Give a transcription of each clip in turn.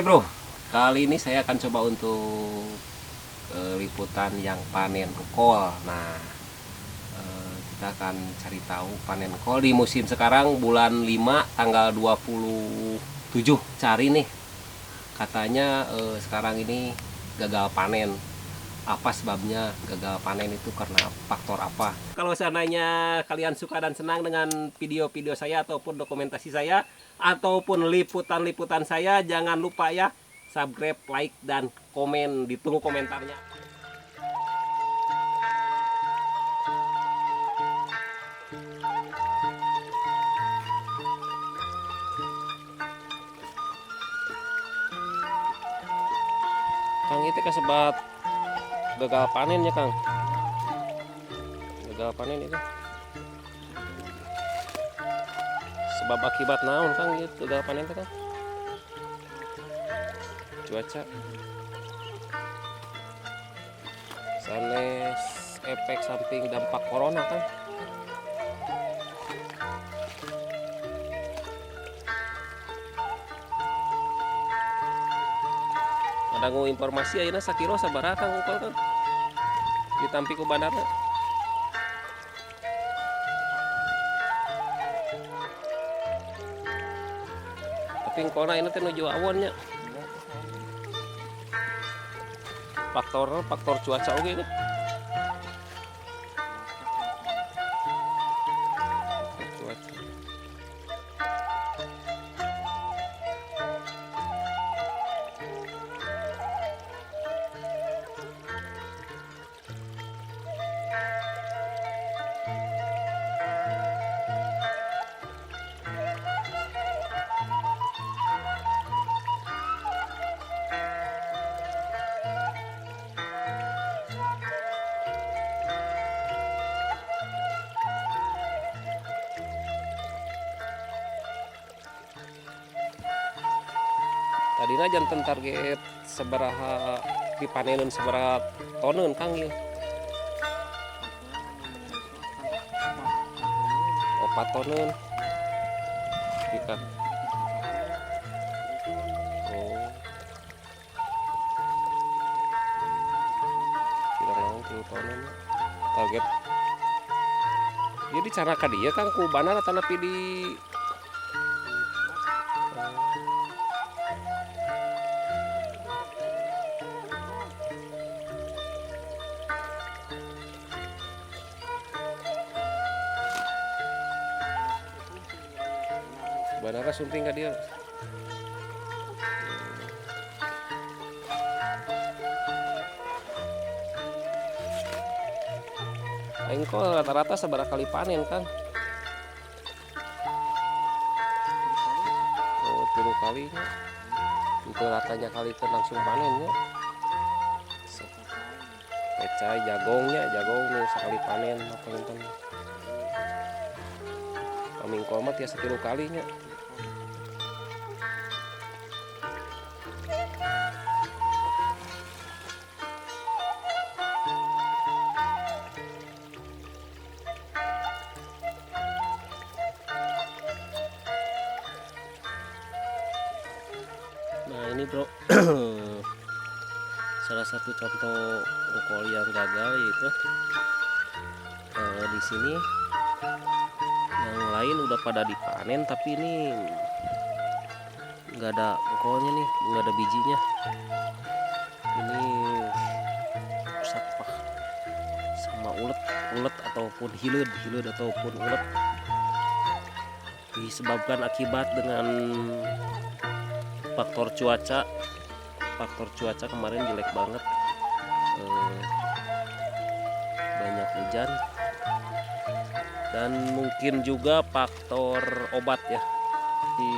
Oke bro, kali ini saya akan coba untuk liputan yang panen kol. Nah, kita akan cari tahu panen kol di musim sekarang bulan 5 tanggal 27. Cari nih, katanya sekarang ini gagal panen. Apa sebabnya gagal panen itu, karena faktor apa? Kalau seandainya kalian suka dan senang dengan video-video saya ataupun dokumentasi saya ataupun liputan-liputan saya, jangan lupa ya subscribe, like, dan komen. Ditunggu komentarnya. Kang itu kesebat gagal panen ya Kang. Gagal panen itu sebab akibat naon Kang gitu gagal panen itu Kang? Cuaca sanes efek samping dampak corona Kang. Ada informasi ayeuna sakilo sabaraha Kang engkol Kang ditampi ku bandara? Tapi engkolna ini teh nuju awonnya. Faktor cuaca oke nih. Cuaca. Tadina jantan target sabaraha dipanenin sabaraha toneun Kang ieu? 4 toneun. Ikan. Oh. Kira naon 3 toneun. Target. Jadi cara ka dieu Kang ku bandara tanapi di bandara sumping ka dia. Aing kok rata-rata sabaraha kali panen Kang? Oh, 3 kalinya. Itu ratanya kali ke langsung panennya. Pecah jagong nih sekali panen paling. Pamingkol mah tiasa 3 kalinya. Nah ini bro, salah satu contoh kol yang gagal yaitu di sini yang lain udah pada dipanen tapi ini nggak ada kolnya nih, nggak ada bijinya. Ini rusak pak sama ulet ataupun hileud ataupun ulet, disebabkan akibat dengan faktor cuaca kemarin jelek banget, banyak hujan, dan mungkin juga faktor obat ya, di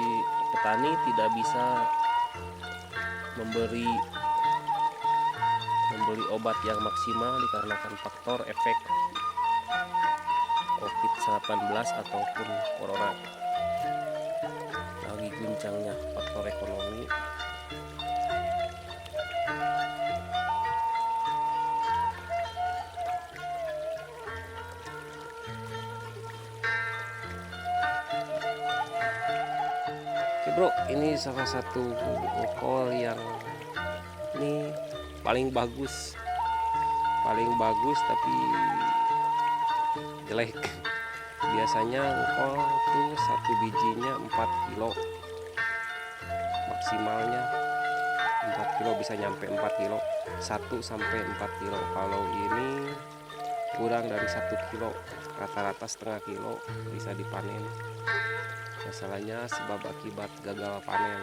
petani tidak bisa memberi obat yang maksimal dikarenakan faktor efek COVID-19 ataupun corona. Lagi guncangnya faktor ekonomi. Oke bro, Bro, ini salah satu engkol yang ini paling bagus tapi jelek. Biasanya engkol tuh satu bijinya 4 kilo, maksimalnya 4 kilo, bisa nyampe 4 kilo, 1 sampai 4 kilo. Kalau ini kurang dari 1 kilo, rata-rata setengah kilo bisa dipanen. Masalahnya sebab akibat gagal panen.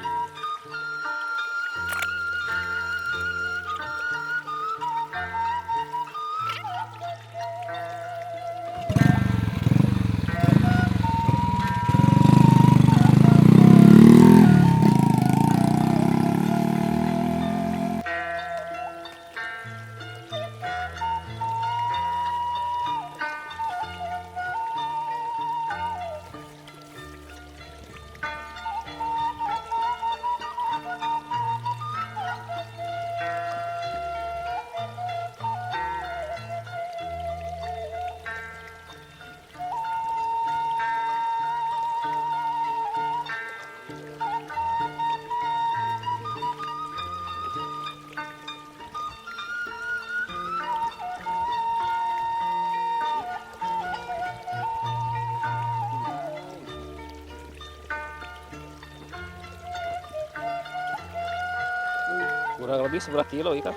Kurang lebih seberapa kilo ikan?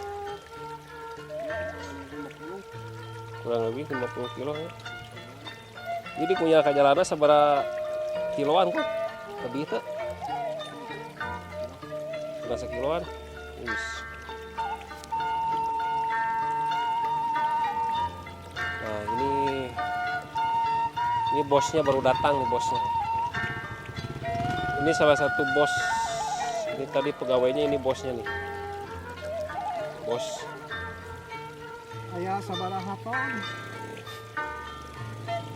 Kurang lebih 50 kilo ya. Jadi punya kajalana seberapa kiloan kok? Lebih tuh? Berapa kiloan? Nah ini bosnya baru datang nih bosnya. Ini salah satu bos. Ini tadi pegawainya, ini bosnya nih. Bos. Ayah sabaraha ton.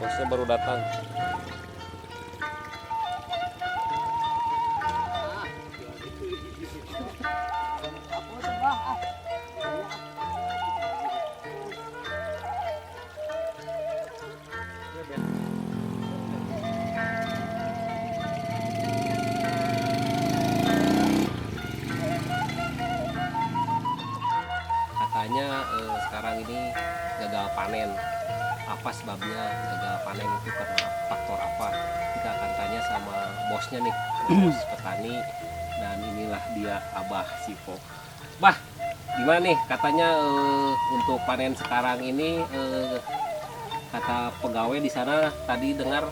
Bosnya baru datang. Katanya sekarang ini gagal panen. Apa sebabnya gagal panen itu, karena faktor apa? Kita akan tanya sama bosnya nih, bos petani, dan inilah dia Abah Sipo. Bah, gimana nih katanya untuk panen sekarang ini, kata pegawai di sana tadi dengar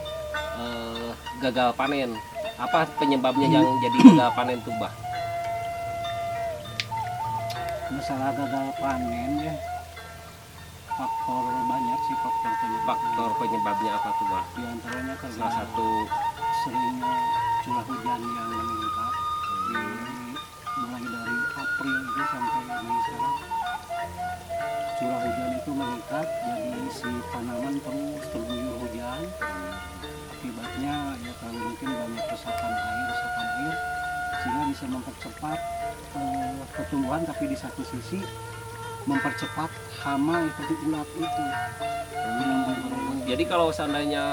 gagal panen. Apa penyebabnya yang jadi gagal panen tuh, Bah? Masalah gagal panen ya, faktor banyak sih Faktor penyebabnya apa tuh, Bah? di antaranya karena Salah satu seringnya curah hujan yang meningkat mulai dari April itu sampai Mei sekarang. Curah hujan itu meningkat, jadi si tanaman terus terguyur hujan. Akibatnya ya kalau mungkin banyak resapan air sehingga bisa mempercepat pertumbuhan, tapi di satu sisi mempercepat hama seperti ulat itu. Jadi kalau seandainya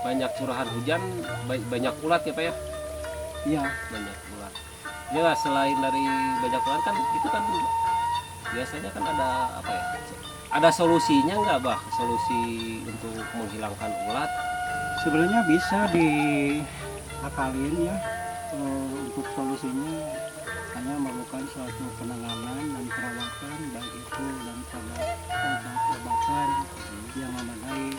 banyak curahan hujan, banyak ulat ya Pak ya? Iya. Banyak ulat. Ya selain dari banyak ulat kan itu kan biasanya kan ada apa ya? Ada solusinya nggak, Bah? Solusi untuk menghilangkan ulat? Sebenarnya bisa diakalin ya. Untuk solusinya hanya memerlukan suatu penanganan dan perawatan, baik itu daripada obat-obatan yang memadai.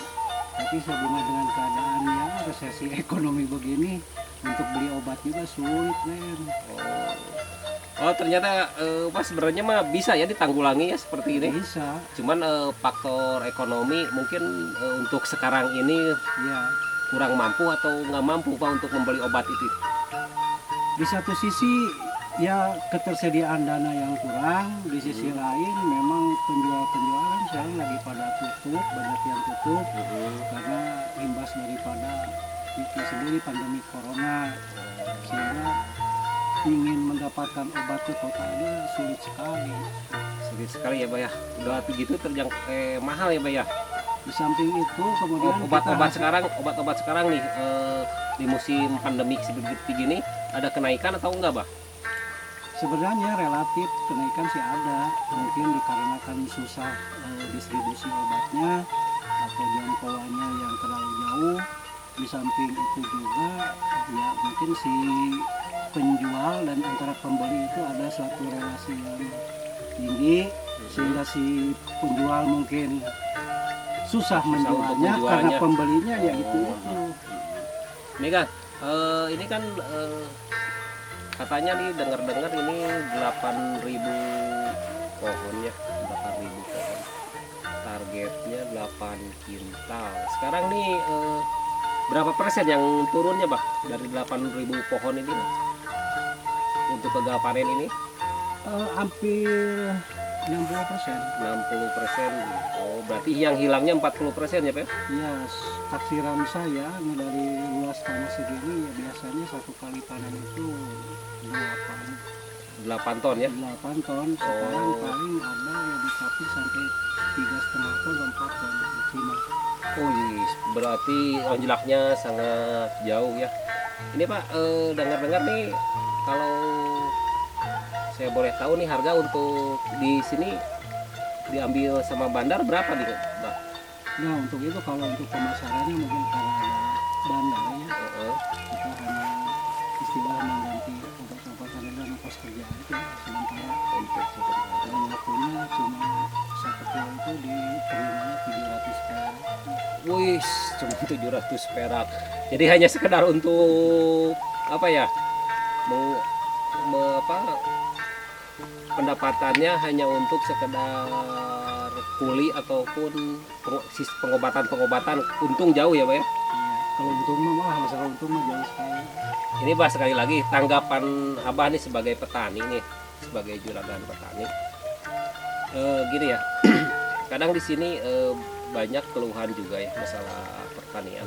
Tapi sehubungan dengan keadaan ya resesi ekonomi begini, untuk beli obat juga sulit, men. Oh ternyata Mas sebenarnya mah bisa ya ditanggulangi ya seperti ini. Bisa. Cuman faktor ekonomi mungkin untuk sekarang ini Ya. kurang mampu atau nggak mampu Pak untuk membeli obat itu. Di satu sisi ya ketersediaan dana yang kurang, di sisi lain memang penjualan sekarang lagi pada tutup, banyak yang tutup karena imbas daripada itu sendiri pandemi corona, sehingga ingin mendapatkan obat ke kota aja sulit sekali. Sulit sekali ya Pak ya. Udah begitu mahal ya Pak ya. Di samping itu kemudian obat-obat sekarang nih di musim pandemi seperti gini ada kenaikan atau enggak, Bah? sebenarnya relatif kenaikan sih ada, mungkin dikarenakan susah distribusi obatnya atau jangkauannya yang terlalu jauh. Di samping itu juga ya mungkin si penjual dan antara pembeli itu ada suatu relasi yang tinggi sehingga si penjual mungkin susah menjualnya karena pembelinya ya itu. Ini kan ini kan katanya nih dengar-dengar ini 8.000 pohon ya, 8.000 pohon. Targetnya 8 kintal. Sekarang nih berapa persen yang turunnya, Bah, dari 8.000 pohon ini untuk gagal panen ini? Hampir 60%. 60%. Oh, berarti yang hilangnya 40% ya, Pak? Iya, taksiran saya dari luas tanah segini ya biasanya satu kali panen itu 8 ton ya? 8 ton. Sekarang paling ada yang dicapai sampai 3,5 ton, 4 ton maksimal. Oh iya, berarti onjelaknya sangat jauh ya. Ini Pak, dengar-dengar nih kalau saya boleh tahu nih harga untuk di sini diambil sama bandar berapa nih, Pak? Nah untuk itu kalau untuk pemasarannya mungkin karena ada bandar ya, kita hanya istilah mengganti obat-obatan dan ongkos kerja itu sementara dan waktunya cuma satu kilo itu diterimanya 700 perak. Wih, cuma 700 perak. Jadi hanya sekedar untuk apa ya? Pendapatannya hanya untuk sekedar kuli ataupun pengobatan. Untung jauh ya, Pak ya? Iya, kalau untung mah masalah untung mah jauh sekali. Ini Pak sekali lagi tanggapan Abah nih sebagai petani nih, sebagai juragan petani. Gini ya, kadang di sini banyak keluhan juga ya masalah pertanian.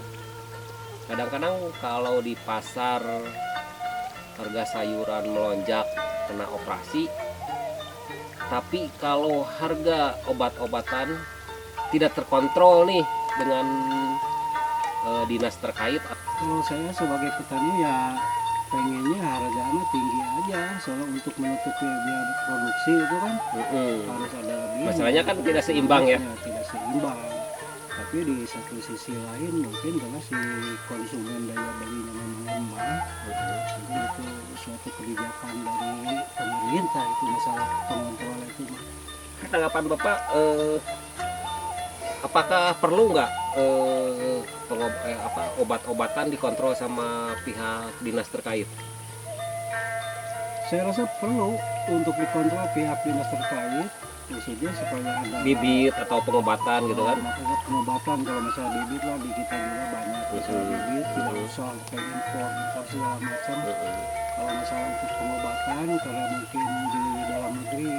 Kadang-kadang kalau di pasar harga sayuran melonjak kena operasi, tapi kalau harga obat-obatan tidak terkontrol nih dengan dinas terkait. Kalau saya sebagai petani ya pengennya harganya tinggi aja, soalnya untuk menutupi biaya produksi itu kan harus ada lebih. Masalahnya kan tidak seimbang ya. Tidak seimbang. Tapi di satu sisi lain mungkin karena si konsumen daya belinya memang lemah, jadi itu suatu kebijakan dari pemerintah itu masalah pengontrol itu. Tanggapan Bapak, apakah perlu nggak obat-obatan dikontrol sama pihak dinas terkait? Saya rasa perlu untuk dikontrol pihak dinas terkait, khususnya supaya ada bibit atau pengobatan gitu kan? Pengobatan kalau masalah bibit lah di kita juga banyak masalah bibit, tidak usah kayak impor segala macam. Kalau masalah untuk pengobatan karena mungkin di dalam negeri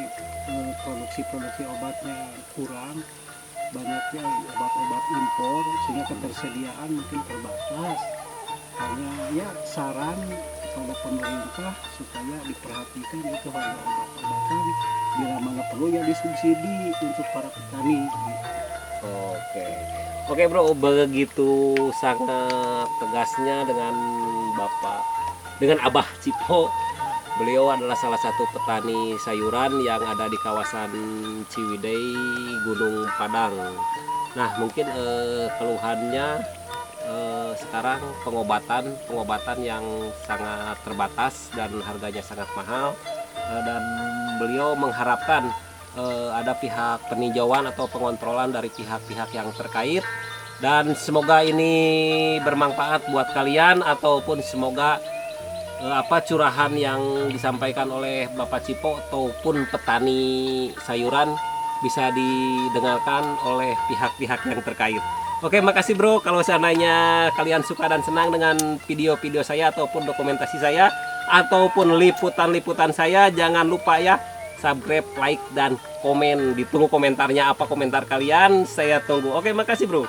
produksi obatnya kurang, banyaknya obat-obat impor sehingga ketersediaan mungkin terbatas. Hanya ya saran kepada pemerintah supaya diperhatikan itu harga obat-obatan, bila mana perlu ya disubsidi untuk para petani. Oke bro, begitu sangat tegasnya dengan Abah Cipo. Beliau adalah salah satu petani sayuran yang ada di kawasan Ciwidey, Gunung Padang. Nah mungkin keluhannya sekarang pengobatan yang sangat terbatas dan harganya sangat mahal, dan beliau mengharapkan ada pihak peninjauan atau pengontrolan dari pihak-pihak yang terkait, dan semoga ini bermanfaat buat kalian ataupun semoga curahan yang disampaikan oleh Bapak Cipo ataupun petani sayuran bisa didengarkan oleh pihak-pihak yang terkait. Oke, makasih bro. Kalau seandainya kalian suka dan senang dengan video-video saya ataupun dokumentasi saya ataupun liputan-liputan saya, jangan lupa ya subscribe, like, dan komen. Ditunggu komentarnya, apa komentar kalian, saya tunggu. Oke, makasih bro.